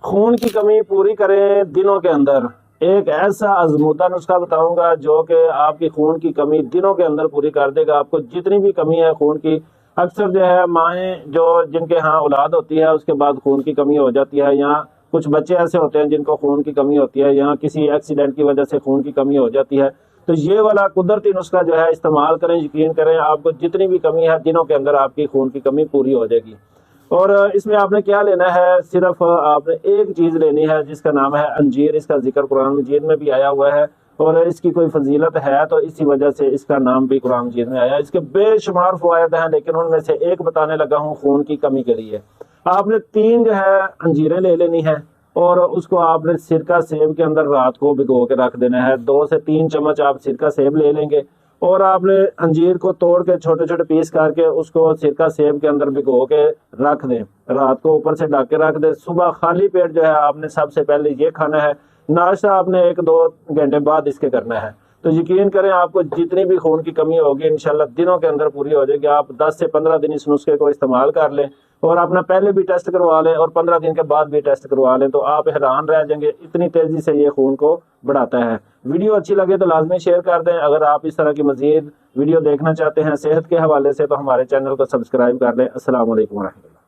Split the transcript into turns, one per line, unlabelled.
خون کی کمی پوری کریں دنوں کے اندر، ایک ایسا آزمودہ نسخہ بتاؤں گا جو کہ آپ کی خون کی کمی دنوں کے اندر پوری کر دے گا۔ آپ کو جتنی بھی کمی ہے خون کی، اکثر جو ہے مائیں جن کے ہاں اولاد ہوتی ہے اس کے بعد خون کی کمی ہو جاتی ہے، یا کچھ بچے ایسے ہوتے ہیں جن کو خون کی کمی ہوتی ہے، یا کسی ایکسیڈنٹ کی وجہ سے خون کی کمی ہو جاتی ہے، تو یہ والا قدرتی نسخہ جو ہے استعمال کریں، یقین کریں آپ کو جتنی بھی کمی ہے دنوں کے اندر آپ کی خون کی کمی پوری ہو جائے گی۔ اور اس میں آپ نے کیا لینا ہے، صرف آپ نے ایک چیز لینی ہے جس کا نام ہے انجیر۔ اس کا ذکر قرآن مجید میں بھی آیا ہوا ہے اور اس کی کوئی فضیلت ہے تو اسی وجہ سے اس کا نام بھی قرآن مجید میں آیا۔ اس کے بے شمار فوائد ہیں لیکن ان میں سے ایک بتانے لگا ہوں خون کی کمی کے لیے۔ آپ نے 3 جو ہے انجیریں لے لینی ہے اور اس کو آپ نے سرکہ سیب کے اندر رات کو بھگو کے رکھ دینا ہے۔ 2 سے 3 چمچ آپ سرکہ سیب لے لیں گے اور آپ نے انجیر کو توڑ کے چھوٹے چھوٹے پیس کر کے اس کو سرکہ سیب کے اندر بھگو کے رکھ دیں، رات کو اوپر سے ڈھک کے رکھ دیں۔ صبح خالی پیٹ جو ہے آپ نے سب سے پہلے یہ کھانا ہے، ناشتہ آپ نے 1-2 گھنٹے بعد اس کے کرنا ہے۔ تو یقین کریں آپ کو جتنی بھی خون کی کمی ہوگی انشاءاللہ دنوں کے اندر پوری ہو جائے گی۔ آپ 10 سے 15 دن اس نسخے کو استعمال کر لیں اور اپنا پہلے بھی ٹیسٹ کروا لیں اور 15 دن کے بعد بھی ٹیسٹ کروا لیں تو آپ حیران رہ جائیں گے، اتنی تیزی سے یہ خون کو بڑھاتا ہے۔ ویڈیو اچھی لگے تو لازمی شیئر کر دیں۔ اگر آپ اس طرح کی مزید ویڈیو دیکھنا چاہتے ہیں صحت کے حوالے سے تو ہمارے چینل کو سبسکرائب کر لیں۔ السلام علیکم ورحمۃ اللہ۔